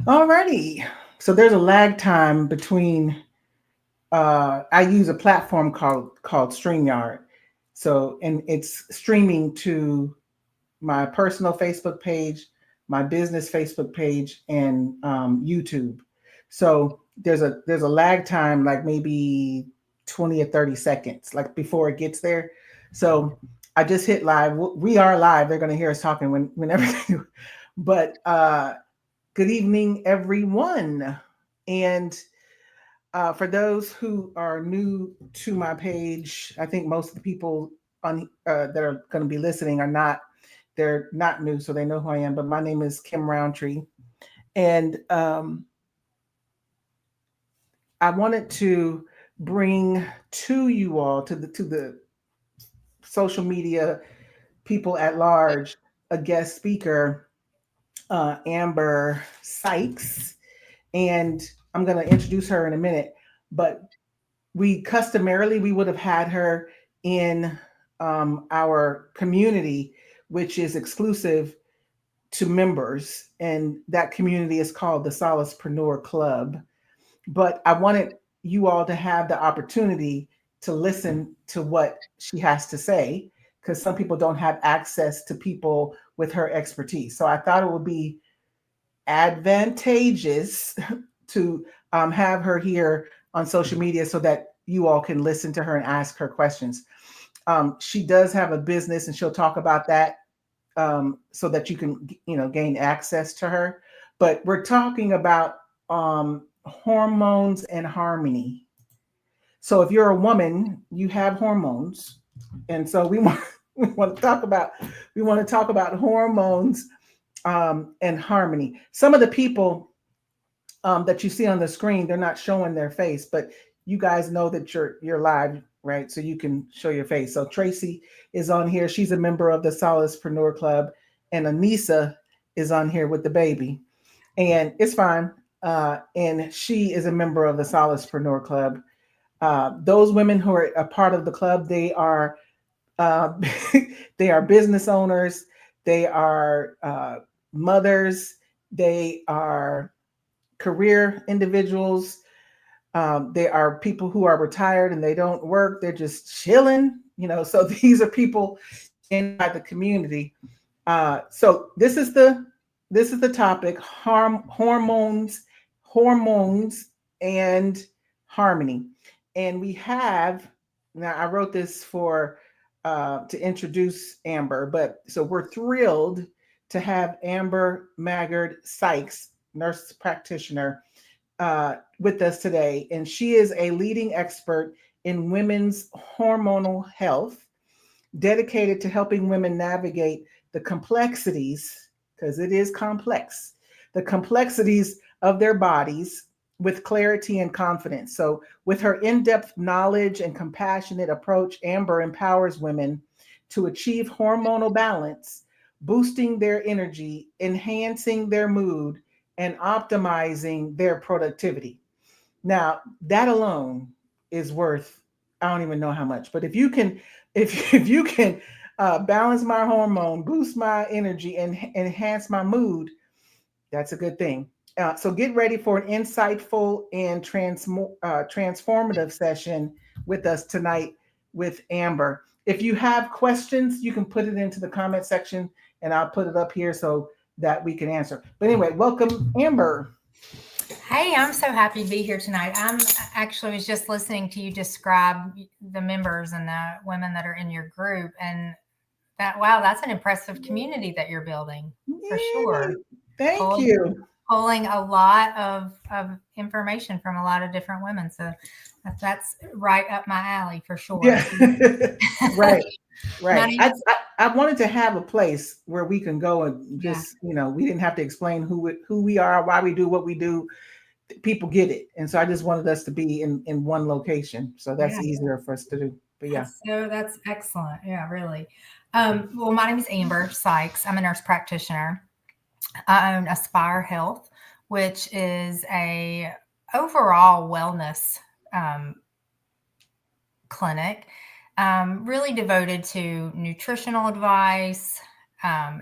Alrighty. So there's a lag time between I use a platform called StreamYard. So and it's streaming to my personal Facebook page, my business Facebook page, and YouTube. So there's a lag time, like maybe 20 or 30 seconds, like before it gets there. So I just hit live. We are live. They're going to hear us talking whenever. But good evening, everyone. And for those who are new to my page, I think most of the people on that are going to be listening are not. They're not new, so they know who I am. But my name is Kim Roundtree, and I wanted to bring to you all to the social media people at large a guest speaker, Amber Sykes, and I'm going to introduce her in a minute. But we would have had her in our community, which is exclusive to members, and that community is called the Solopreneur Club. But I wanted you all to have the opportunity to listen to what she has to say, because some people don't have access to people with her expertise. So I thought it would be advantageous to have her here on social media so that you all can listen to her and ask her questions. She does have a business, and she'll talk about that so that you can, gain access to her. But we're talking about hormones and harmony. So if you're a woman, you have hormones, and so we want to talk about hormones and harmony. Some of the people that you see on the screen, they're not showing their face, but you guys know that you're live, right? So you can show your face. So Tracy is on here. She's a member of the Solopreneur Club, and Anissa is on here with the baby, and it's fine. And she is a member of the Solopreneur Club. Those women who are a part of the club, they are uh, they are business owners, they are mothers, they are career individuals. They are people who are retired and they don't work; they're just chilling. So these are people inside the community. So this is the topic: hormones, and harmony. And we have now. I wrote this for to introduce Amber, but so we're thrilled to have Amber Maggard Sykes, nurse practitioner, with us today. And she is a leading expert in women's hormonal health, dedicated to helping women navigate the complexities, because it is complex, the complexities of their bodies with clarity and confidence. So, with her in depth knowledge and compassionate approach, Amber empowers women to achieve hormonal balance, boosting their energy, enhancing their mood, and optimizing their productivity. Now, that alone is worth, I don't even know how much, but if you can balance my hormone, boost my energy, and enhance my mood, that's a good thing. So get ready for an insightful and transformative session with us tonight with Amber. If you have questions, you can put it into the comment section, and I'll put it up here so that we can answer. But anyway, welcome, Amber. Hey, I'm so happy to be here tonight. I'm actually was just listening to you describe the members and the women that are in your group, and wow, that's an impressive community that you're building for Yay! sure. Thank Pulling you. pulling a lot of information from a lot of different women. So that's right up my alley for sure. Yeah. Right. My Right. name I, is I I wanted to have a place where we can go and yeah, just, we didn't have to explain who we are, why we do what we do. People get it. And so I just wanted us to be in one location. So that's yeah. easier for us to do. But yeah. That's excellent. Yeah, really. Well, my name is Amber Sykes. I'm a nurse practitioner. I own Aspire Health, which is a overall wellness um, clinic, really devoted to nutritional advice,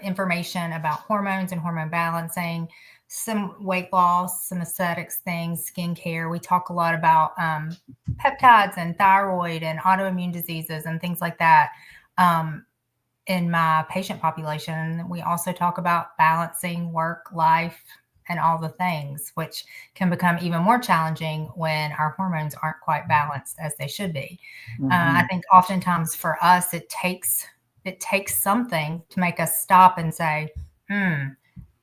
information about hormones and hormone balancing. some weight loss, some aesthetics things, skincare. We talk a lot about peptides and thyroid and autoimmune diseases and things like that. In my patient population, we also talk about balancing work, life, and all the things, which can become even more challenging when our hormones aren't quite balanced as they should be. I think oftentimes for us, it takes something to make us stop and say,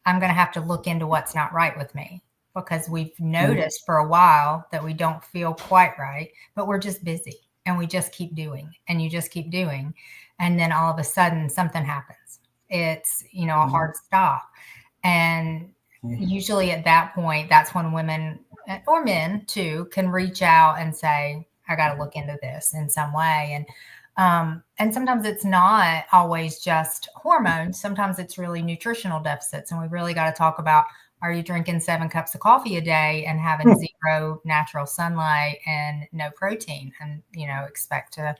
I'm going to have to look into what's not right with me, because we've noticed for a while that we don't feel quite right, but we're just busy and we just keep doing and you just keep doing. And then all of a sudden something happens. It's, a hard stop. And usually at that point, that's when women or men too can reach out and say, I got to look into this in some way. And sometimes it's not always just hormones. Sometimes it's really nutritional deficits. And we really got to talk about, are you drinking 7 cups of coffee a day and having zero natural sunlight and no protein and, expect to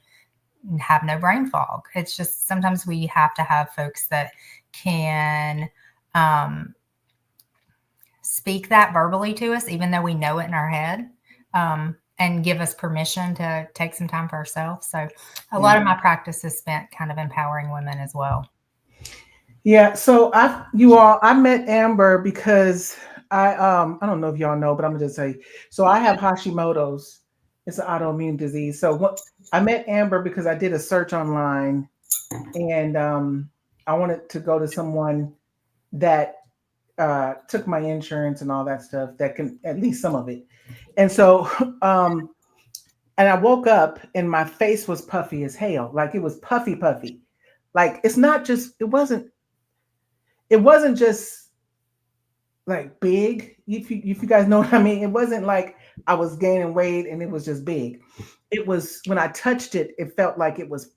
have no brain fog? It's just sometimes we have to have folks that can speak that verbally to us, even though we know it in our head. And give us permission to take some time for ourselves. So a lot of my practice is spent kind of empowering women as well. Yeah. So I met Amber because I don't know if y'all know, but I'm gonna just say, so I have Hashimoto's. It's an autoimmune disease. So I met Amber because I did a search online, and I wanted to go to someone that took my insurance and all that stuff, that can at least some of it. And so and I woke up and my face was puffy as hell. Like it was puffy. Like it wasn't just like big. If you guys know what I mean, it wasn't like I was gaining weight and it was just big. It was, when I touched it, it felt like it was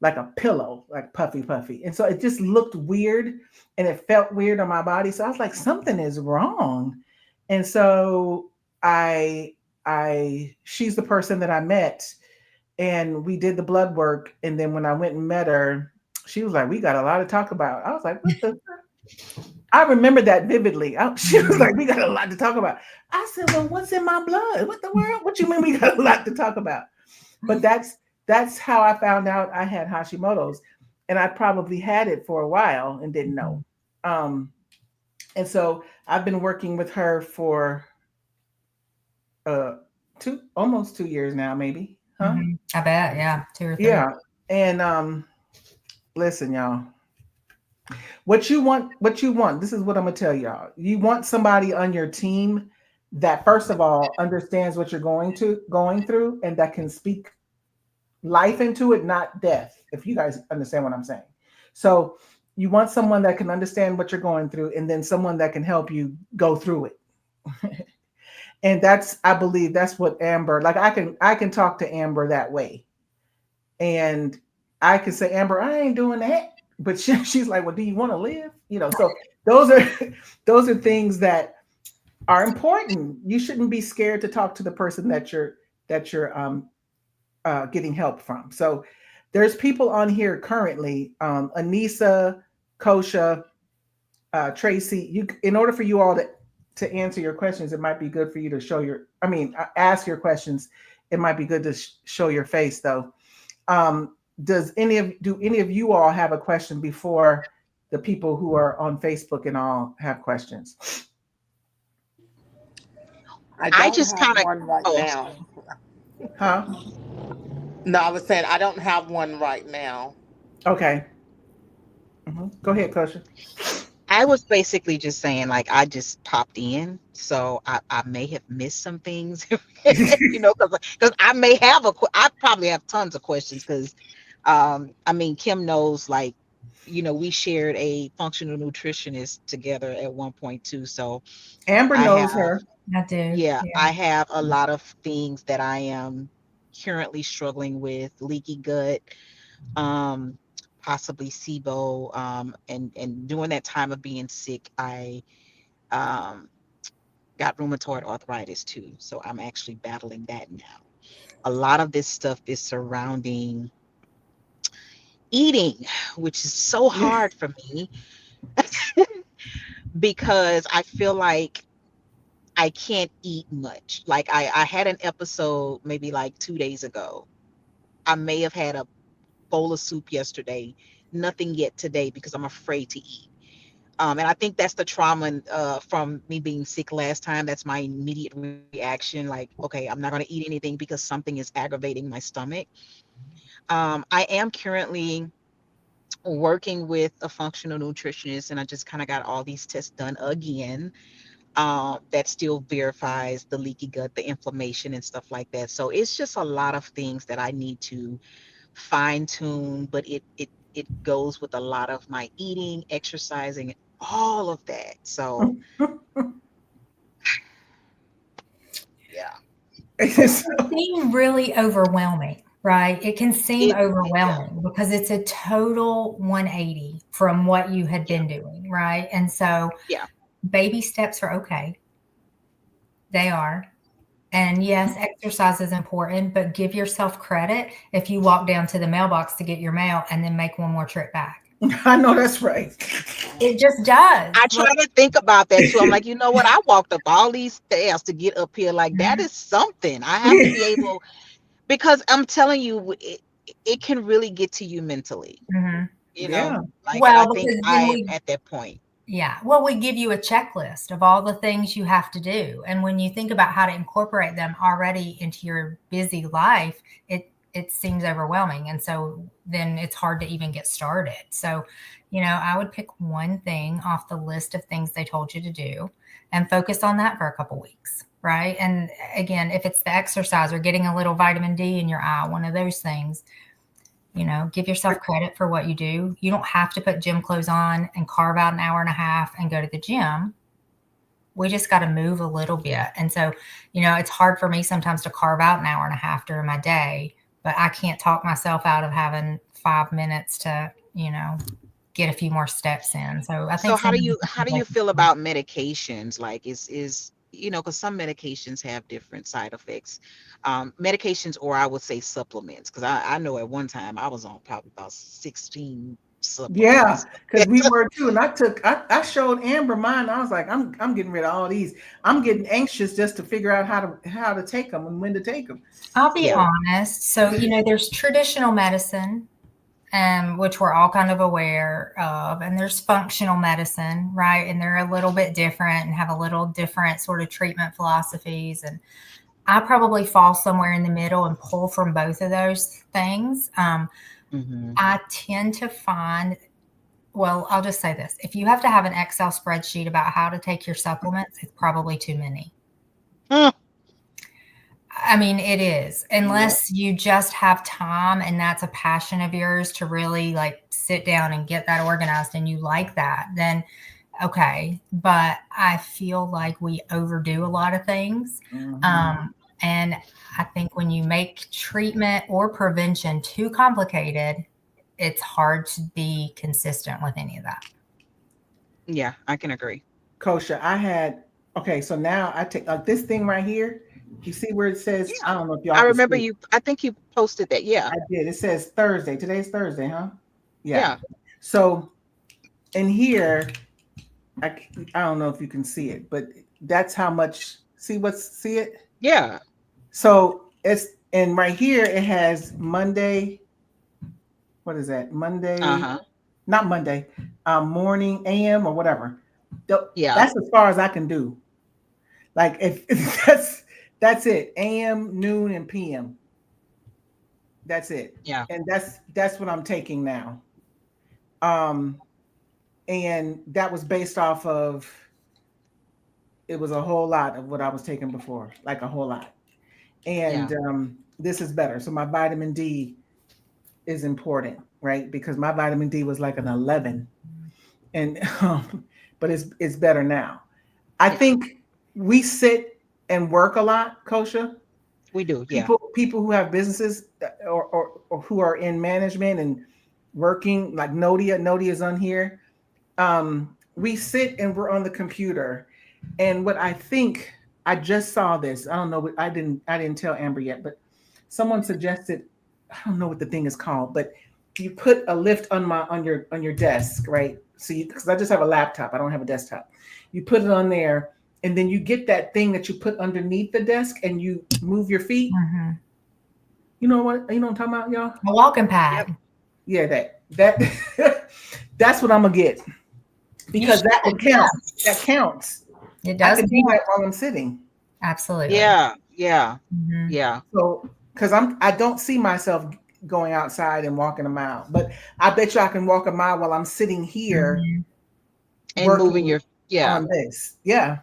like a pillow, like puffy. And so it just looked weird and it felt weird on my body. So I was like, something is wrong. And so she's the person that I met, and we did the blood work. And then when I went and met her, she was like, we got a lot to talk about. I was like, what the? I remember that vividly. She was like, we got a lot to talk about. I said, well, what's in my blood? What the world? What you mean we got a lot to talk about? But that's how I found out I had Hashimoto's, and I probably had it for a while and didn't know. And so I've been working with her for almost 2 years now, maybe. Huh? I bet, yeah, 2 or 3. Yeah. And listen, y'all. What you want, this is what I'm gonna tell y'all. You want somebody on your team that, first of all, understands what you're going through, and that can speak life into it, not death, if you guys understand what I'm saying. So you want someone that can understand what you're going through, and then someone that can help you go through it. And I believe that's what Amber, like I can talk to Amber that way. And I can say, Amber, I ain't doing that. But she's like, well, do you want to live? So those are things that are important. You shouldn't be scared to talk to the person that you're getting help from. So there's people on here currently, Anissa, Kosha, Tracy. In order for you all to answer your questions, it might be good for you to ask your questions. It might be good to show your face, though. Do any of you all have a question before the people who are on Facebook and all have questions? I just kind of one right now. Huh? No, I was saying I don't have one right now. Okay. Go ahead, Kosha. I was basically just saying, like, I just popped in, so I may have missed some things, because I probably have tons of questions, because, Kim knows, like, we shared a functional nutritionist together at one point too. So Amber knows her. I do. Yeah, I have a lot of things that I am currently struggling with: leaky gut, possibly SIBO, and during that time of being sick, I got rheumatoid arthritis too. So I'm actually battling that now. A lot of this stuff is surrounding eating, which is so hard for me. because I feel like I can't eat much. Like I had an episode maybe like 2 days ago. I may have had a bowl of soup yesterday, nothing yet today because I'm afraid to eat. And I think that's the trauma from me being sick last time. That's my immediate reaction. Like, okay, I'm not going to eat anything because something is aggravating my stomach. I am currently working with a functional nutritionist, and I just kind of got all these tests done again. That still verifies the leaky gut, the inflammation, and stuff like that. So it's just a lot of things that I need to fine tune, but it goes with a lot of my eating, exercising, all of that. So yeah, It can seem really overwhelming, right? It can seem it yeah, overwhelming because it's a total 180 from what you had yeah, been doing, right? And so yeah. baby steps are okay. They are. And yes, exercise is important, but give yourself credit if you walk down to the mailbox to get your mail and then make one more trip back. I know that's right. It just does. I Like, try to think about that too. I'm like, you know what? I walked up all these stairs to get up here. Like that is something. I have to be able, because I'm telling you, it can really get to you mentally. mhm. You know, Yeah. like, and I Well, think because I then am we at that point. Yeah. Well, we give you a checklist of all the things you have to do. And when you think about how to incorporate them already into your busy life, it seems overwhelming. And so then it's hard to even get started. So, I would pick one thing off the list of things they told you to do and focus on that for a couple weeks. Right. And again, if it's the exercise or getting a little vitamin D in your eye, one of those things, give yourself credit for what you do. You don't have to put gym clothes on and carve out an hour and a half and go to the gym. We just got to move a little bit. And so, it's hard for me sometimes to carve out an hour and a half during my day, but I can't talk myself out of having 5 minutes to, get a few more steps in. So I So think some of these how do you feel about medications? Like is because some medications have different side effects. Medications, or I would say supplements, because I know at one time I was on probably about 16 Yeah, supplements. because we were too. And I showed Amber mine. I was like, I'm getting rid of all these. I'm getting anxious just to figure out how to take them and when to take them. I'll be Yeah, honest. So, there's traditional medicine, which we're all kind of aware of. And there's functional medicine, right? And they're a little bit different and have a little different sort of treatment philosophies. And I probably fall somewhere in the middle and pull from both of those things. hmm, I tend to find, well, I'll just say this. If you have to have an Excel spreadsheet about how to take your supplements, it's probably too many. I mean, it is, yeah, unless you just have time and that's a passion of yours to really like sit down and get that organized and you like that, then okay. But I feel like we overdo a lot of things. Mhm. And I think when you make treatment or prevention too complicated, it's hard to be consistent with any of that. yeah. I can agree. Kosha, okay, so now I take like this thing right here. You see where it says, Yeah, I don't know if I y'all can remember see it. you. I think you posted that. Yeah, I did. It says Thursday. Today's Thursday, huh? Yeah. yeah, So in here, I don't know if you can see it, but that's how much. See it? yeah. So and right here it has Monday. What is that? Uh Monday, huh. not Monday, morning, AM or whatever. Yeah, That's as far as I can do. Like if that's it. AM, noon, and PM. That's it. yeah, And that's what I'm taking now. Um, and that was based off of, it was a whole lot of what I was taking before, like a whole lot. yeah, And this is better. So my vitamin D is important, right? Because my vitamin D was like an 11, and but it's better now. I yeah. think we sit and work a lot, Kosha. We do. Yeah, People who have businesses or who are in management and working, like Nodia's on here. We sit and we're on the computer, and what I think, I just saw this. I don't know. I didn't tell Amber yet, but someone suggested. I don't know what the thing is called, but you put a lift on your desk, right? See, because I just have a laptop, I don't have a desktop. You put it on there, and then you get that thing that you put underneath the desk, and you move your feet. Mm-hmm. You know what? You know what I'm talking about, y'all? A walking pad. Yeah, that that's what I'm gonna get, because that would count. Yeah. That counts. It I does. can do that while I'm sitting. Absolutely. Yeah. Mm-hmm. Yeah. So, because I don't see myself going outside and walking a mile, but I bet you I can walk a mile while I'm sitting here Mm-hmm. And working moving your, on this. Yeah.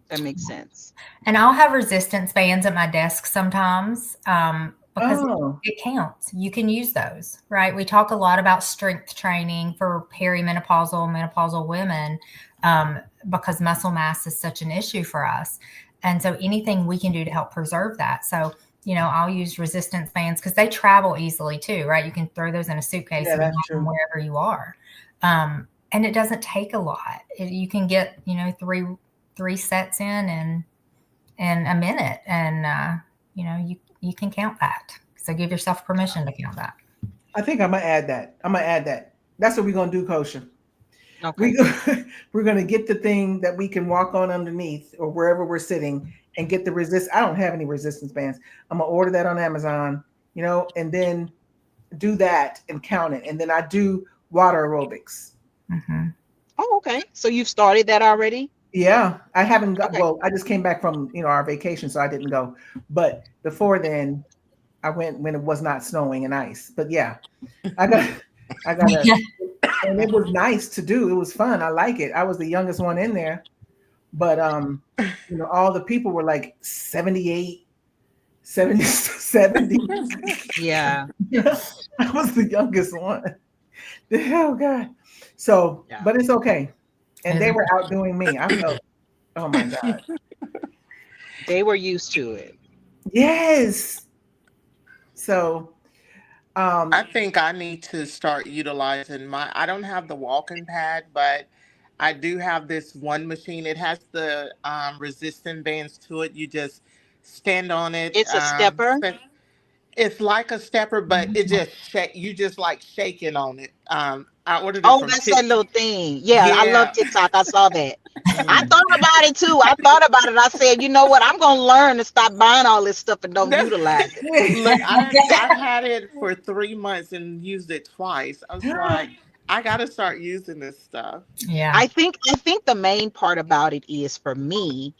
that makes sense. And I'll have resistance bands at my desk sometimes because it counts. You can use those, right? We talk a lot about strength training for perimenopausal, menopausal women because muscle mass is such an issue for us. And so anything we can do to help preserve that. So, I'll use resistance bands because they travel easily too, right? You can throw those in a suitcase and that's walk them wherever you are. And it doesn't take a lot. You can get, three sets in a minute, and you can count that. So give yourself permission to count that. I think I'm gonna add that. That's what we're gonna do, Kosha. Okay. We're gonna get the thing that we can walk on underneath or wherever we're sitting, and get the resist. I don't have any resistance bands. I'm gonna order that on Amazon, and then do that and count it, and then I do water aerobics. Mm-hmm. Oh, okay. So you've started that already? Yeah, I haven't got. Okay. Well, I just came back from our vacation, so I didn't go. But before then, I went when it was not snowing and ice. But yeah, I got and it was nice to do. It was fun. I like it. I was the youngest one in there, but all the people were like 78, 70. Yeah. I was the youngest one. Oh God. So, but it's okay. And they were outdoing me. I felt, oh my God. They were used to it. Yes. So I think I need to start utilizing I don't have the walking pad, but I do have this one machine. It has the resistance bands to it. You just stand on it. It's a stepper. It's like a stepper, but it just you just like shaking on it. I ordered it Oh, from that's that little thing. Yeah, I love Yeah. TikTok. I saw that. I thought about it too. I said, you know what? I'm gonna learn to stop buying all this stuff and don't utilize it. Look, I had it for 3 months and used it twice. I was like, I gotta start using this stuff. Yeah. I think the main part about it is, for me,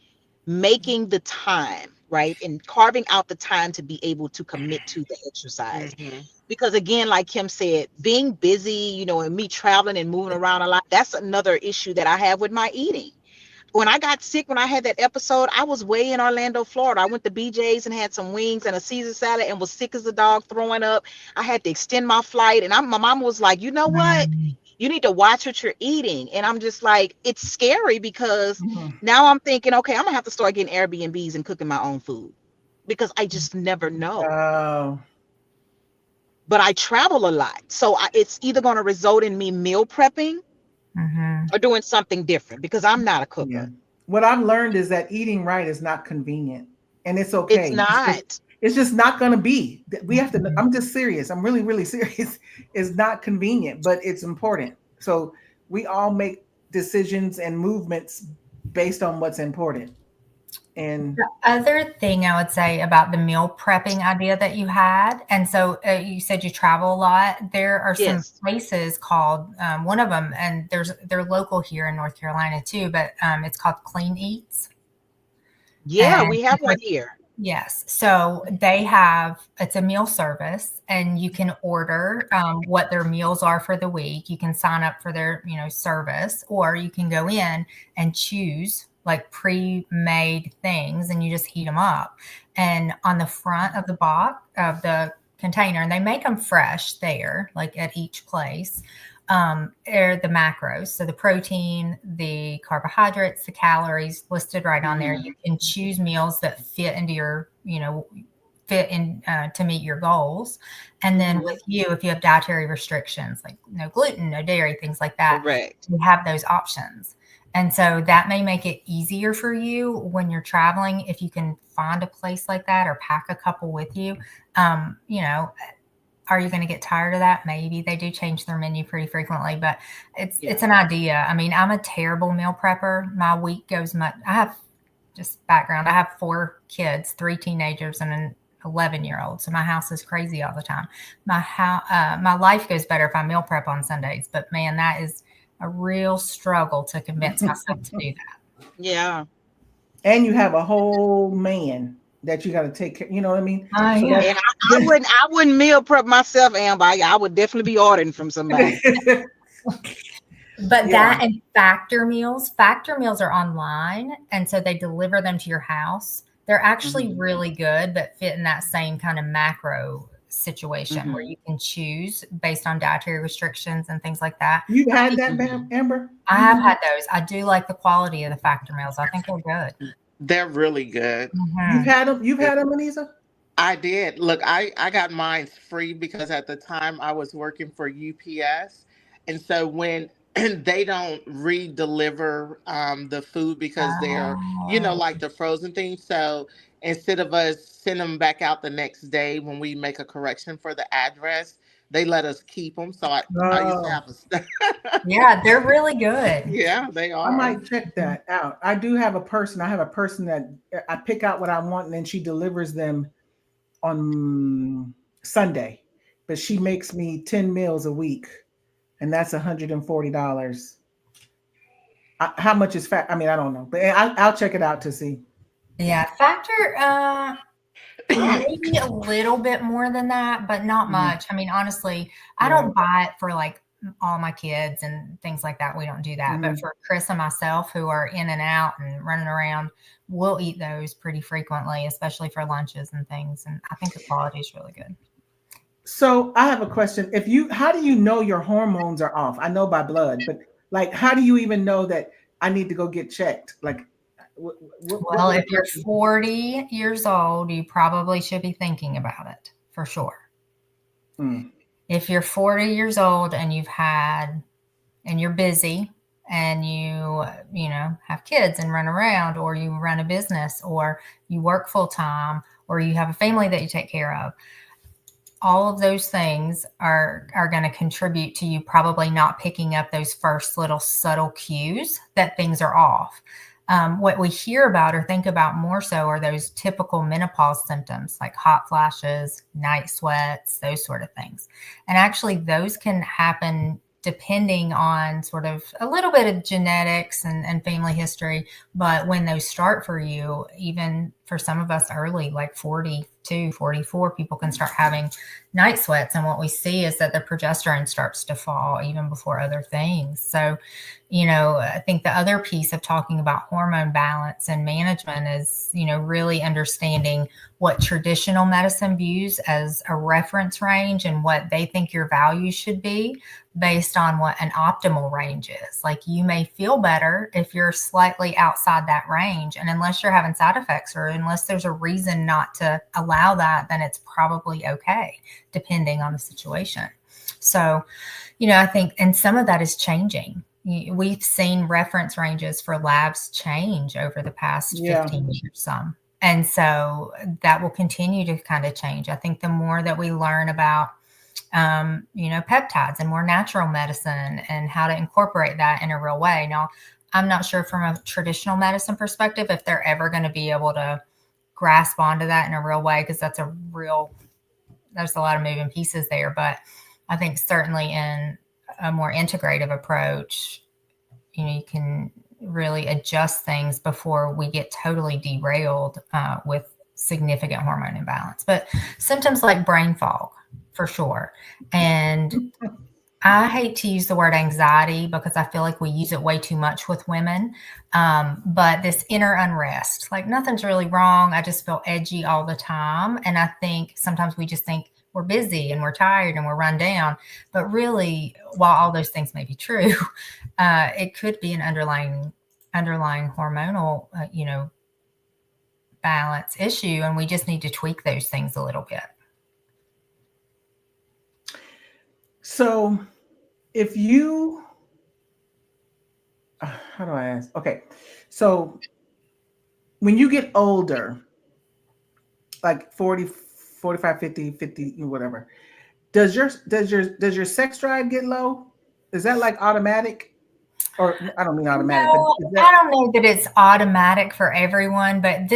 making the time, right? And carving out the time to be able to commit to the exercise. Mm-hmm. Because again, like Kim said, being busy, and me traveling and moving around a lot, that's another issue that I have with my eating. When I got sick, when I had that episode, I was way in Orlando, Florida. I went to BJ's and had some wings and a Caesar salad and was sick as a dog, throwing up. I had to extend my flight. And my mom was like, you know what? You need to watch what you're eating. And I'm just like, it's scary because now I'm thinking, okay, I'm gonna have to start getting Airbnbs and cooking my own food because I just never know. Oh. But I travel a lot. So it's either going to result in me meal prepping or doing something different because I'm not a cooker. Yeah. What I've learned is that eating right is not convenient, and it's okay. It's not. It's just not going to be. We have to. I'm just serious. I'm really, really serious. It's not convenient, but it's important. So we all make decisions and movements based on what's important. And the other thing I would say about the meal prepping idea that you had, and so you said you travel a lot. There are some places called one of them, and they're local here in North Carolina too, but it's called Clean Eats. Yeah, and we have one here. Yes. So it's a meal service, and you can order what their meals are for the week. You can sign up for their, service, or you can go in and choose like pre-made things, and you just heat them up. And on the front of the box of the container, and they make them fresh there, like at each place, are the macros. So the protein, the carbohydrates, the calories listed right on there. You can choose meals that fit into your, fit in to meet your goals. And then with you, if you have dietary restrictions, like no gluten, no dairy, things like that, correct, you have those options. And so that may make it easier for you when you're traveling, if you can find a place like that or pack a couple with you. are you going to get tired of that? Maybe. They do change their menu pretty frequently, but it's an idea. I mean, I'm a terrible meal prepper. My week goes much. I have just background. I have 4 kids, 3 teenagers and an 11-year-old. So my house is crazy all the time. My life goes better if I meal prep on Sundays, but man, that is a real struggle to convince myself to do that. Yeah. And you have a whole man that you got to take care. You know what I mean? So and I wouldn't meal prep myself, Amber. I would definitely be ordering from somebody. But that and factor meals are online, and so they deliver them to your house. They're actually really good, but fit in that same kind of macro situation where you can choose based on dietary restrictions and things like that. You've had that, Amber? I have had those. I do like the quality of the factor meals. I think they're good. They're really good. You've had them? You've had them, Anissa? I did. Look, I got mine free because at the time I was working for UPS. And so when they don't re-deliver the food because they're, like the frozen things. So instead of us send them back out the next day when we make a correction for the address, they let us keep them. So I used to have yeah, they're really good. Yeah, they are. I might check that out. I do have a person. I have a person that I pick out what I want and then she delivers them on Sunday. But she makes me 10 meals a week. And that's $140. How much is fat? I mean, I don't know, but I'll check it out to see. Yeah, factor maybe a little bit more than that, but not much. I mean, honestly, I don't buy it for like all my kids and things like that. We don't do that. But for Chris and myself, who are in and out and running around, we'll eat those pretty frequently, especially for lunches and things. And I think the quality is really good. So I have a question. How do you know your hormones are off? I know by blood, but like, how do you even know that I need to go get checked? Like, well, if you're 40 years old, you probably should be thinking about it for sure. If you're 40 years old and you're busy and you have kids and run around, or you run a business, or you work full time, or you have a family that you take care of, all of those things are going to contribute to you probably not picking up those first little subtle cues that things are off. What we hear about or think about more so are those typical menopause symptoms like hot flashes, night sweats, those sort of things. And actually those can happen depending on sort of a little bit of genetics and family history. But when those start for you, even for some of us early, like 42, 44, people can start having night sweats. And what we see is that the progesterone starts to fall even before other things. So, I think the other piece of talking about hormone balance and management is, really understanding what traditional medicine views as a reference range and what they think your values should be based on what an optimal range is. Like, you may feel better if you're slightly outside that range. And unless you're having side effects or unless there's a reason not to allow that, then it's probably okay, depending on the situation. So, I think, and some of that is changing. We've seen reference ranges for labs change over the past 15 years, some. And so that will continue to kind of change. I think the more that we learn about, peptides and more natural medicine and how to incorporate that in a real way. Now, I'm not sure from a traditional medicine perspective if they're ever going to be able to grasp onto that in a real way, because there's a lot of moving pieces there. But I think certainly in a more integrative approach, you can really adjust things before we get totally derailed with significant hormone imbalance. But symptoms like brain fog, for sure. And I hate to use the word anxiety because I feel like we use it way too much with women. But this inner unrest, like nothing's really wrong. I just feel edgy all the time. And I think sometimes we just think we're busy and we're tired and we're run down. But really, while all those things may be true, it could be an underlying hormonal, balance issue. And we just need to tweak those things a little bit. So if you, how do I ask? Okay. So when you get older, like 40, 45, 50, whatever, Does your sex drive get low? Is that like automatic? Or I don't mean automatic, but No, is I don't know that it's automatic for everyone, but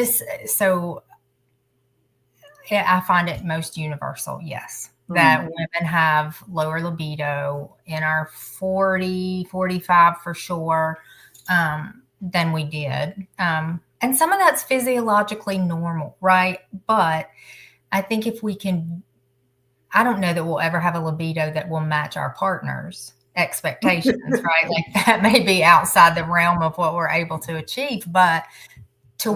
yeah, I find it most universal, yes, that women have lower libido in our 40, 45 for sure, than we did. And some of that's physiologically normal, right? But I think if we can, I don't know that we'll ever have a libido that will match our partner's expectations, right? Like that may be outside the realm of what we're able to achieve, but to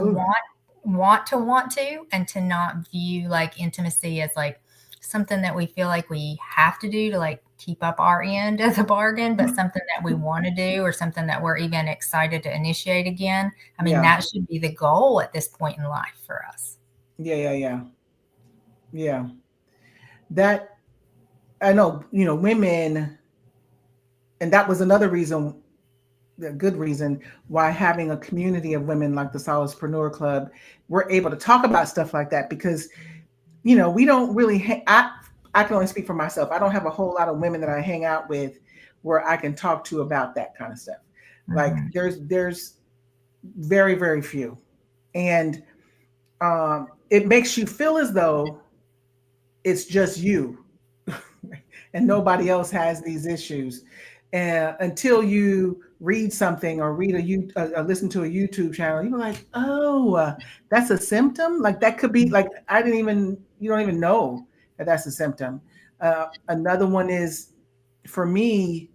want to, and to not view like intimacy as like something that we feel like we have to do to like keep up our end of the bargain, but something that we want to do or something that we're even excited to initiate again. I mean, that should be the goal at this point in life for us. Yeah. That I know, women, and that was another reason, a good reason why having a community of women like the Solopreneur Club, we're able to talk about stuff like that because, we don't really, I can only speak for myself. I don't have a whole lot of women that I hang out with where I can talk to about that kind of stuff. Like there's very, very few. And it makes you feel as though it's just you and nobody else has these issues. And until you read something or listen to a YouTube channel, you're like, oh, that's a symptom. Like that could be like, you don't even know that that's a symptom. Another one is for me,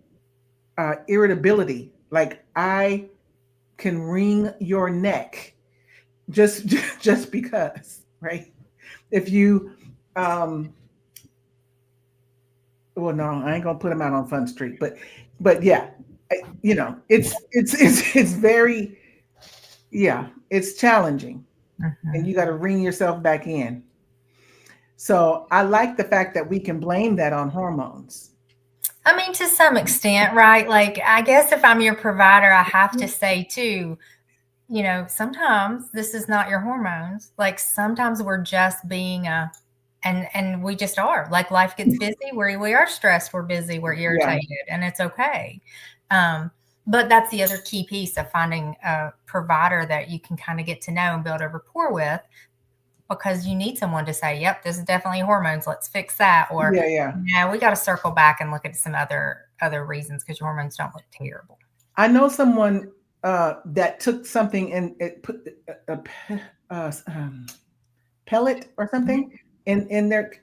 irritability. Like I can wring your neck just because, right? If you, well, no, I ain't gonna put them out on Fun Street, but yeah, it's very, it's challenging, and you got to wring yourself back in. So I like the fact that we can blame that on hormones. I mean, to some extent, right? Like, I guess if I'm your provider, I have to say too, sometimes this is not your hormones. Like sometimes we're just being and we just are, like life gets busy, we are stressed, we're busy, we're irritated, and it's okay. But that's the other key piece of finding a provider that you can kind of get to know and build a rapport with, because you need someone to say, yep, this is definitely hormones, let's fix that. Or no, we got to circle back and look at some other reasons because your hormones don't look terrible. I know someone that took something and it put a pellet or something in their.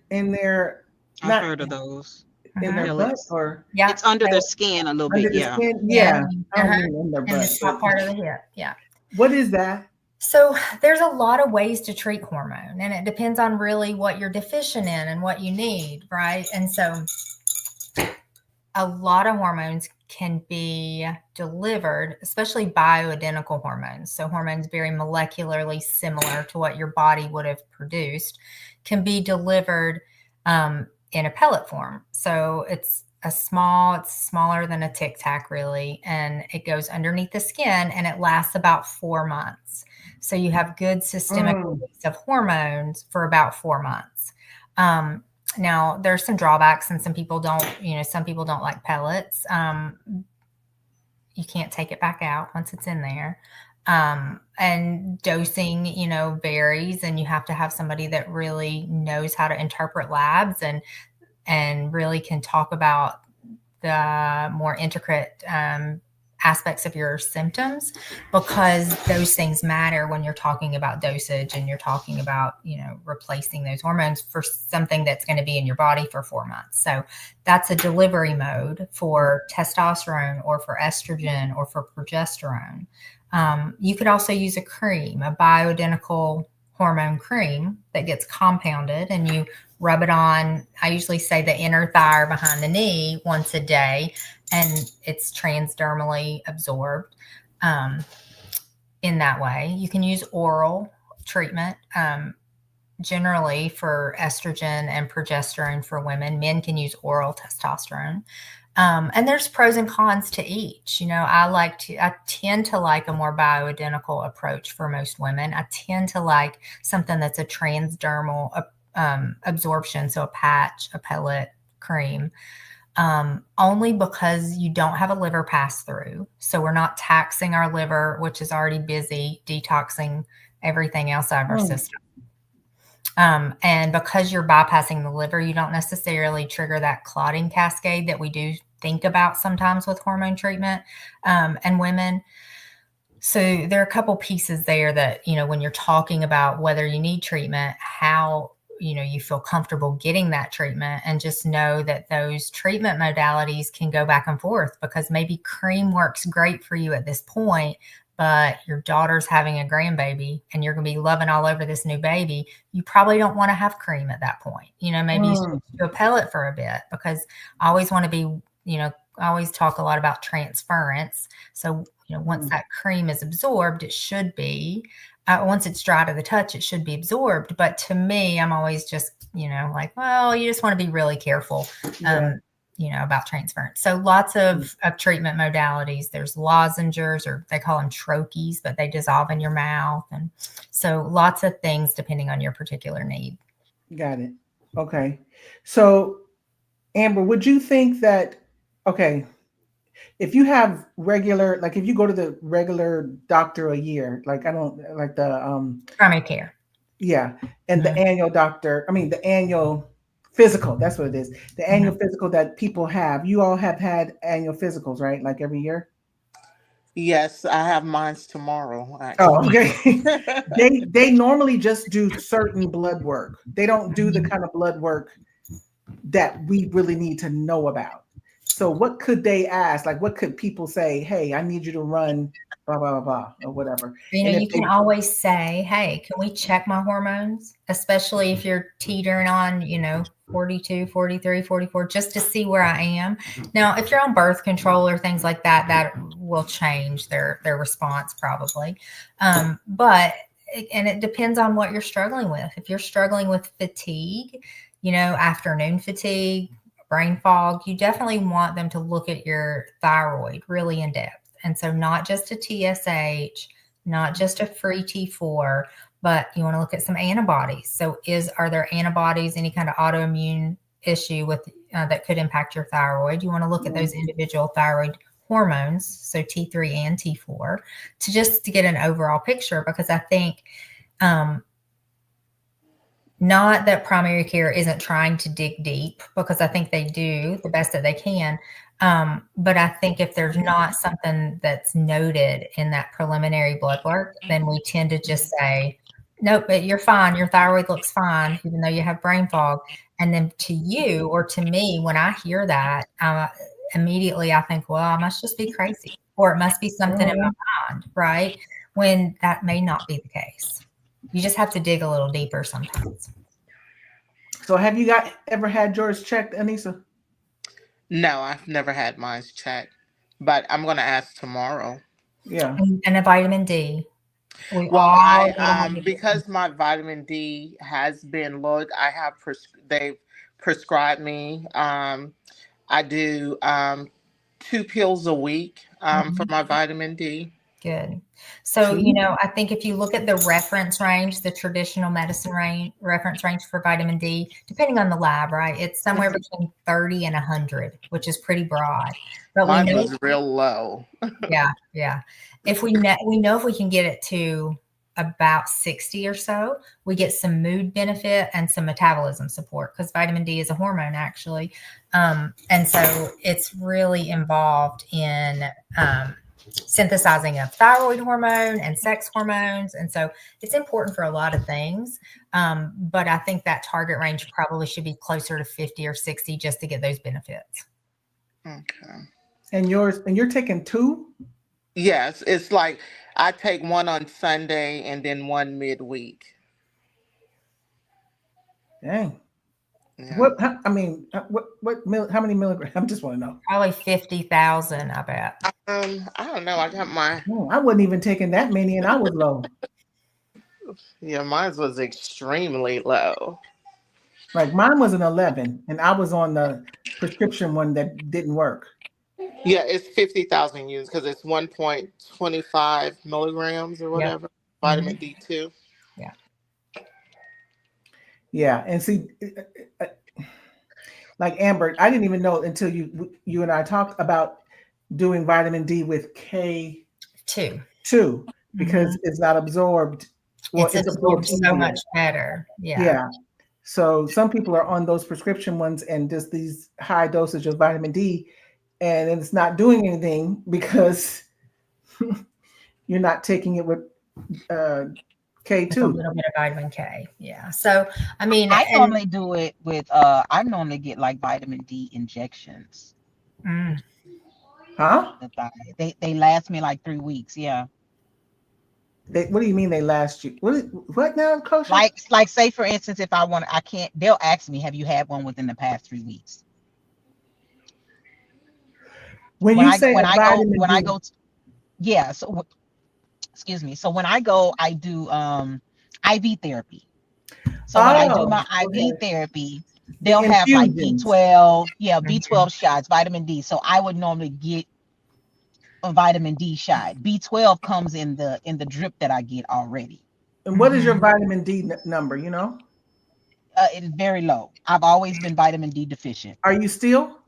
I've heard of those. In their butt, or it's under their skin a little bit. Skin, in the top part of the hip. Yeah. What is that? So there's a lot of ways to treat hormone, and it depends on really what you're deficient in and what you need, right? And so a lot of hormones can be delivered, especially bioidentical hormones. So hormones very molecularly similar to what your body would have produced can be delivered in a pellet form. So it's smaller than a Tic Tac really, and it goes underneath the skin and it lasts about 4 months. So you have good systemic release of hormones for about 4 months. Now there's some drawbacks, and some people don't like pellets. You can't take it back out once it's in there. And dosing, varies, and you have to have somebody that really knows how to interpret labs and really can talk about the more intricate aspects of your symptoms, because those things matter when you're talking about dosage and you're talking about, replacing those hormones for something that's going to be in your body for 4 months. So that's a delivery mode for testosterone or for estrogen or for progesterone. You could also use a cream, a bioidentical hormone cream that gets compounded, and you rub it on, I usually say the inner thigh or behind the knee once a day, and it's transdermally absorbed in that way. You can use oral treatment, generally for estrogen and progesterone for women. Men can use oral testosterone. And there's pros and cons to each. I tend to like a more bioidentical approach for most women. I tend to like something that's a transdermal absorption. So a patch, a pellet, cream, only because you don't have a liver pass through. So we're not taxing our liver, which is already busy detoxing everything else out of our system. And because you're bypassing the liver, you don't necessarily trigger that clotting cascade that we do think about sometimes with hormone treatment and women. So there are a couple pieces there that, you know, when you're talking about whether you need treatment, how, you know, you feel comfortable getting that treatment, and just know that those treatment modalities can go back and forth, because maybe cream works great for you at this point, but your daughter's having a grandbaby and you're going to be loving all over this new baby. You probably don't want to have cream at that point. You know, maybe you should do a pellet for a bit, because I always want to be, you know, I always talk a lot about transference. So, you know, once that cream is absorbed, it should be, once it's dry to the touch, it should be absorbed. But to me, I'm always just, you know, like, well, you just want to be really careful, you know, about transference. So lots of treatment modalities. There's lozenges, or they call them troches, but they dissolve in your mouth. And so lots of things depending on your particular need. Got it. Okay. So, Amber, would you think that, okay, if you have regular, like if you go to the regular doctor a year, like I don't like the primary care. Yeah. And the annual doctor, I mean the annual physical, that's what it is. The annual physical that people have. You all have had annual physicals, right? Like every year? Yes, I have mine's tomorrow. Actually. Oh, okay. They normally just do certain blood work. They don't do the kind of blood work that we really need to know about. So what could they ask? Like, what could people say? Hey, I need you to run blah, blah, blah, blah, or whatever. You know, you can always say, hey, can we check my hormones? Especially if you're teetering on, you know, 42, 43, 44, just to see where I am. Now, if you're on birth control or things like that, that will change their response probably. But it depends on what you're struggling with. If you're struggling with fatigue, you know, afternoon fatigue, brain fog, you definitely want them to look at your thyroid really in depth. And so not just a TSH, not just a free T4, but you want to look at some antibodies. So are there antibodies, any kind of autoimmune issue with that could impact your thyroid? You want to look at those individual thyroid hormones, so T3 and T4, to get an overall picture, because I think not that primary care isn't trying to dig deep, because I think they do the best that they can. But I think if there's not something that's noted in that preliminary blood work, then we tend to just say, nope, but you're fine. Your thyroid looks fine, even though you have brain fog. And then to you or to me, when I hear that, immediately I think, well, I must just be crazy, or it must be something in my mind, right? When that may not be the case. You just have to dig a little deeper sometimes. So have you ever had yours checked, Anissa? No, I've never had mine checked, but I'm going to ask tomorrow. Yeah. And a vitamin D. Because my vitamin D has been low, they've prescribed me. I do 2 pills a week for my vitamin D. Good. So, you know, I think if you look at the reference range, the traditional medicine reference range for vitamin D, depending on the lab, right? It's somewhere between 30 and 100, which is pretty broad. But mine was real low. Yeah. If we know if we can get it to about 60 or so, we get some mood benefit and some metabolism support, because vitamin D is a hormone actually. And so it's really involved in synthesizing of thyroid hormone and sex hormones. And so it's important for a lot of things. But I think that target range probably should be closer to 50 or 60 just to get those benefits. Okay. And you're taking 2? Yes. It's like I take one on Sunday and then one midweek. Dang. Yeah. How many milligrams? I just want to know. Probably 50,000, I bet. I don't know. I got I wasn't even taking that many, and I was low. Yeah, mine was extremely low. Like mine was an 11, and I was on the prescription one that didn't work. Yeah, it's 50,000 units because it's 1.25 milligrams or whatever. Yep. Vitamin D2. Yeah, and see, Like Amber, I didn't even know until you and I talked about doing vitamin D with Two. K2 because it's not absorbed. Well, It's it's absorbed absorbed so easier. much better. Yeah. Yeah. So some people are on those prescription ones and just these high dosage of vitamin D, and it's not doing anything because you're not taking it with With a K2. little bit of vitamin K. Yeah. So, I mean, I and normally do it with I normally get like vitamin D injections. Huh? They last me like 3 weeks. Yeah. What do you mean they last you? What now, Kosha? Like say for instance, if I want, I can't. They'll ask me, "Have you had one within the past 3 weeks?" When When you I say when a I go vitamin when I D, go, yeah. So excuse me. So when I go, I do IV therapy. So when I do oh, my okay, IV therapy, the they'll have like infusions. B12, yeah, Mhm. B12 shots, vitamin D. So I would normally get a vitamin D shot. B12 comes in the drip that I get already. And what is your Mhm. vitamin D number? You know, It is very low. I've always been vitamin D deficient. are you still?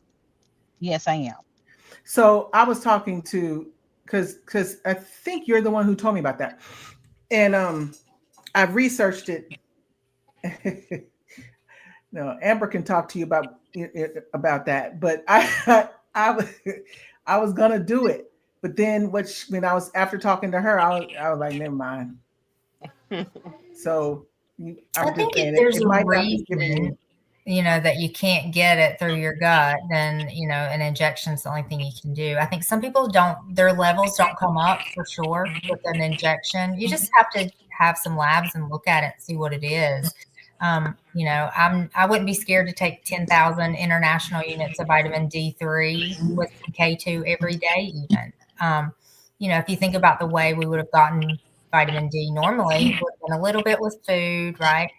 Yes, I am. So I was talking to because I think you're the one who told me about that, and I've researched it. No, Amber can talk to you about that, but I was I was gonna do it, but then when I was after talking to her, I was like, never mind. So I I'm just think if saying there's it a might not be giving reason, you. that you can't get it through your gut, then, an injection's the only thing you can do. I think some people their levels don't come up for sure with an injection. You just have to have some labs and look at it and see what it is. I wouldn't be scared to take 10,000 international units of vitamin D3 with some K2 every day, even. If you think about the way we would have gotten vitamin D normally, it would have been a little bit with food, right?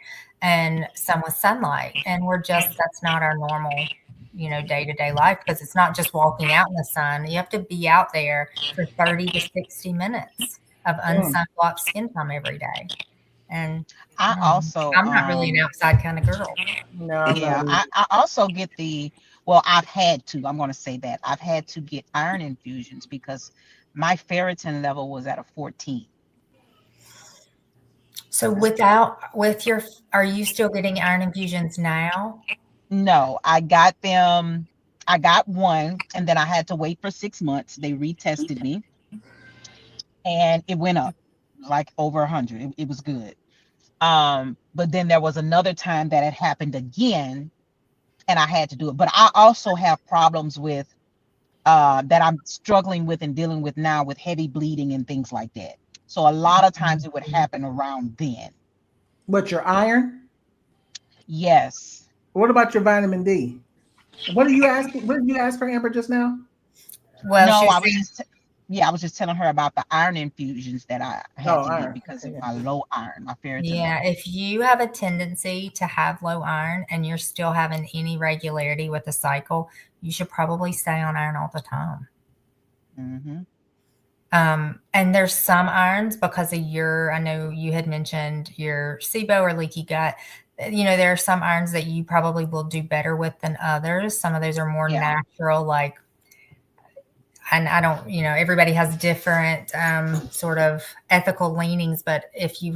And some with sunlight. And that's not our normal, day to day life because it's not just walking out in the sun. You have to be out there for 30 to 60 minutes of Mm. unsunblocked skin time every day. And I also I'm not really an outside kind of girl. No, I'm not yeah, either. I also get well, I've had to, I'm going to say that I've had to get iron infusions because my ferritin level was at a 14. So are you still getting iron infusions now? No, I got one and then I had to wait for 6 months. They retested me and it went up like over 100. It was good. But then there was another time that it happened again and I had to do it. But I also have problems with that I'm struggling with and dealing with now with heavy bleeding and things like that. So a lot of times it would happen around then. What your iron? Yes. What about your vitamin D? What are you asking? What did you ask for, Amber, just now? Well, No, she's I was just yeah, I was just telling her about the iron infusions that I had Oh, to get iron. because Okay, of yeah. my low iron, my ferritin Yeah, level. if you have a tendency to have low iron and you're still having any regularity with the cycle, you should probably stay on iron all the time. Mm-hmm. And there's some irons because I know you had mentioned your SIBO or leaky gut. There are some irons that you probably will do better with than others. Some of those are more Yeah. natural, and I don't, everybody has different sort of ethical leanings, but if you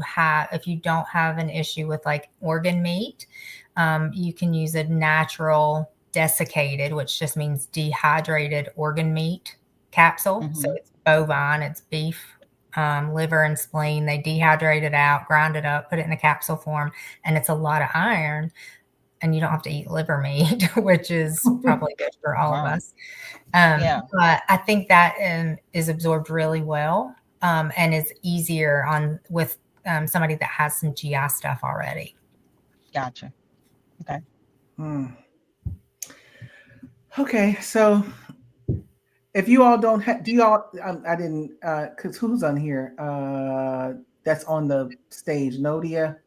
don't have an issue with like organ meat, you can use a natural desiccated, which just means dehydrated organ meat capsule. So Mm-hmm. it's bovine, it's beef, liver and spleen. They dehydrate it out, grind it up, put it in a capsule form, and it's a lot of iron. And you don't have to eat liver meat, which is probably good for all of Wow. us. Yeah. But I think that is absorbed really well and is easier with somebody that has some GI stuff already. Gotcha. Okay. Hmm. Okay, so if you all don't have, do y'all? I didn't, because who's on here? That's on the stage, Nodia.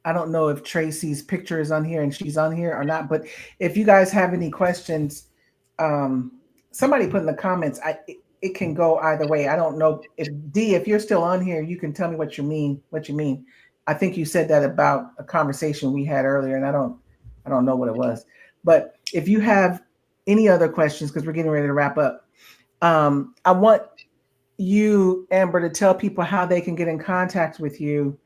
I don't know if Tracy's picture is on here and she's on here or not, but if you guys have any questions, um, somebody put in the comments. It can go either way. I don't know if you're still on here, you can tell me what you mean. What you mean? I think you said that about a conversation we had earlier, and I don't know what it was. But if you have any other questions, because we're getting ready to wrap up, I want you, Amber, to tell people how they can get in contact with you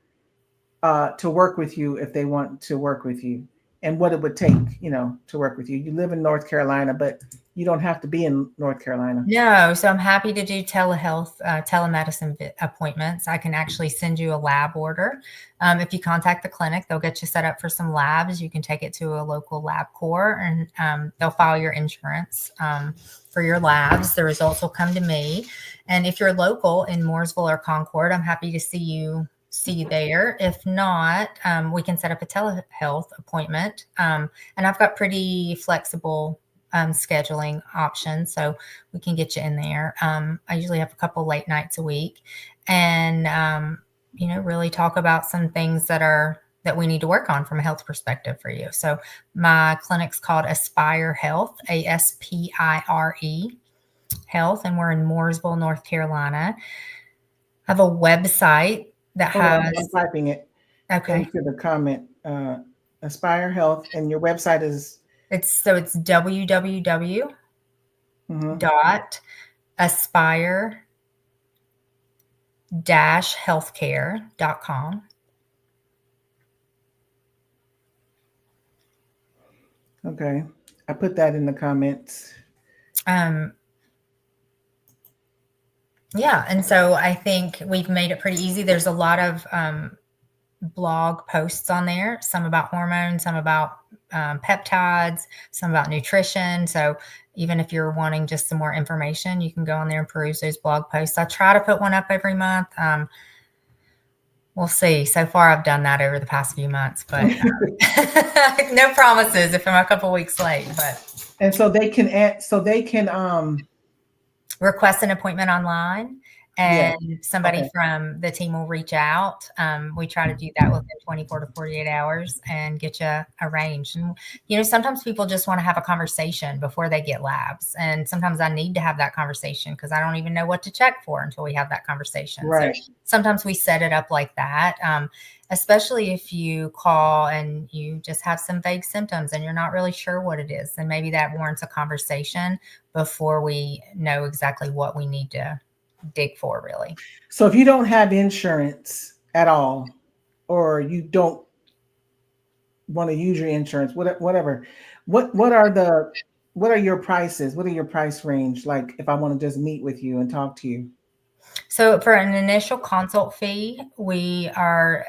to work with you if they want to work with you, and what it would take, to work with you. You live in North Carolina, but you don't have to be in North Carolina. No, so I'm happy to do telehealth, telemedicine appointments. I can actually send you a lab order. If you contact the clinic, they'll get you set up for some labs. You can take it to a local LabCorp, and they'll file your insurance for your labs. The results will come to me. And if you're local in Mooresville or Concord, I'm happy to see you there. If not, we can set up a telehealth appointment. And I've got pretty flexible scheduling options, so we can get you in there. I usually have a couple late nights a week, and really talk about some things that we need to work on from a health perspective for you. So my clinic's called Aspire Health, ASPIRE Health, and we're in Mooresville, North Carolina. I have a website that has. I'm typing it into the comment. Aspire Health, and your website is. It's www.aspire-healthcare.com. Okay. I put that in the comments. Yeah. And so I think we've made it pretty easy. There's a lot of blog posts on there, some about hormones, some about peptides, some about nutrition. So even if you're wanting just some more information, you can go on there and peruse those blog posts. I try to put one up every month. We'll see. So far, I've done that over the past few months, but no promises if I'm a couple weeks late. But and so they can request an appointment online, and somebody from the team will reach out. We try to do that within 24 to 48 hours and get you arranged. And, sometimes people just want to have a conversation before they get labs. And sometimes I need to have that conversation because I don't even know what to check for until we have that conversation. Right. So sometimes we set it up like that, especially if you call and you just have some vague symptoms and you're not really sure what it is. Then maybe that warrants a conversation before we know exactly what we need to dig for, really. So if you don't have insurance at all, or you don't want to use your insurance, whatever, what are your prices? What are your price range? Like if I want to just meet with you and talk to you. So for an initial consult fee, we are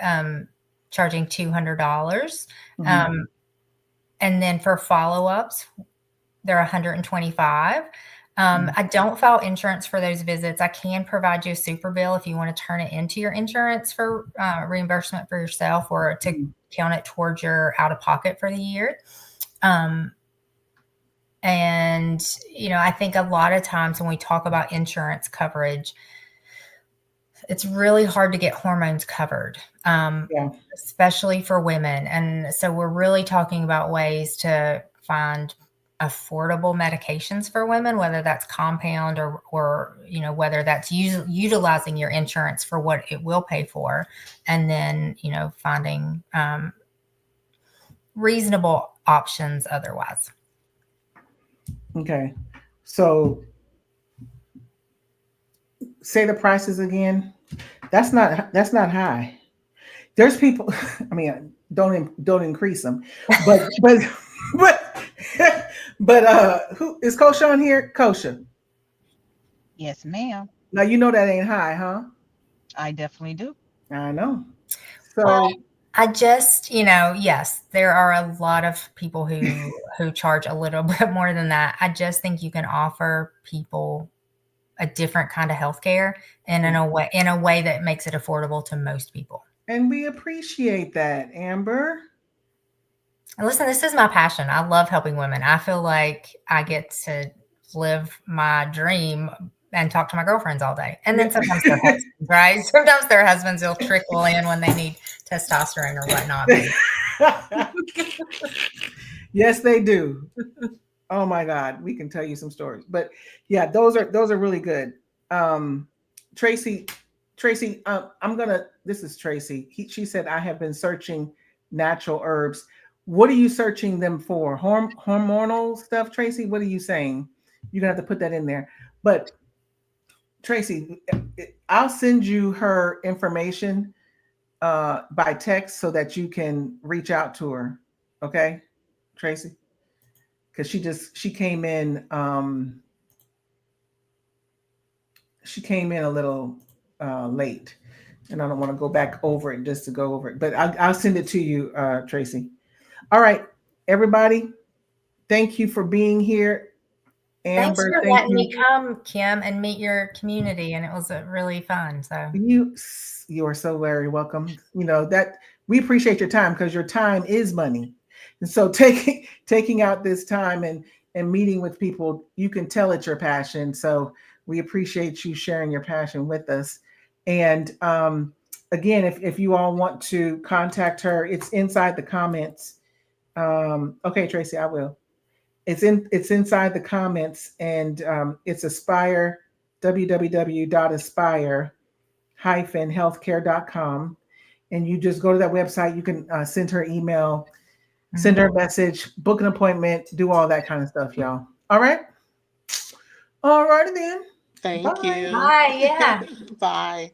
charging $200. Mm-hmm. And then for follow-ups, they're $125. I don't file insurance for those visits. I can provide you a super bill if you want to turn it into your insurance for reimbursement for yourself, or to count it towards your out-of-pocket for the year. And, I think a lot of times when we talk about insurance coverage, it's really hard to get hormones covered, especially for women. And so we're really talking about ways to find affordable medications for women, whether that's compound or whether that's utilizing your insurance for what it will pay for, and then finding reasonable options otherwise. Okay, so say the prices again. That's not high. There's people. I mean, don't increase them, but. But who is Kosha on here? Kosha. Yes, ma'am. Now you know that ain't high, huh? I definitely do. I know. So well, I just, yes, there are a lot of people who charge a little bit more than that. I just think you can offer people a different kind of healthcare and in a way that makes it affordable to most people. And we appreciate that, Amber. Listen, this is my passion. I love helping women. I feel like I get to live my dream and talk to my girlfriends all day. And then sometimes their husbands, right? Sometimes their husbands will trickle in when they need testosterone or whatnot. Yes, they do. Oh my God, we can tell you some stories. But yeah, those are really good. Tracy, this is Tracy. She said, I have been searching natural herbs. What are you searching them for? Hormonal stuff, Tracy? What are you saying? You're gonna have to put that in there. But Tracy, I'll send you her information by text so that you can reach out to her. Okay, Tracy? Because she came in a little late, and I don't want to go back over it just to go over it. But I'll send it to you, Tracy. All right, everybody. Thank you for being here. Thanks Amber, for thank letting you. me come, Kim, and meet your community, and it was really fun. So You are so very welcome. You know that we appreciate your time because your time is money, and so taking out this time and meeting with people, you can tell it's your passion. So we appreciate you sharing your passion with us. And again, if you all want to contact her, it's inside the comments. Okay, Tracy, I will. It's inside the comments, and it's Aspire, www.aspire-healthcare.com, and you just go to that website. You can send her email, send her a message, book an appointment, do all that kind of stuff, y'all. All right, all righty then. Thank Bye. you. bye. Yeah. Bye.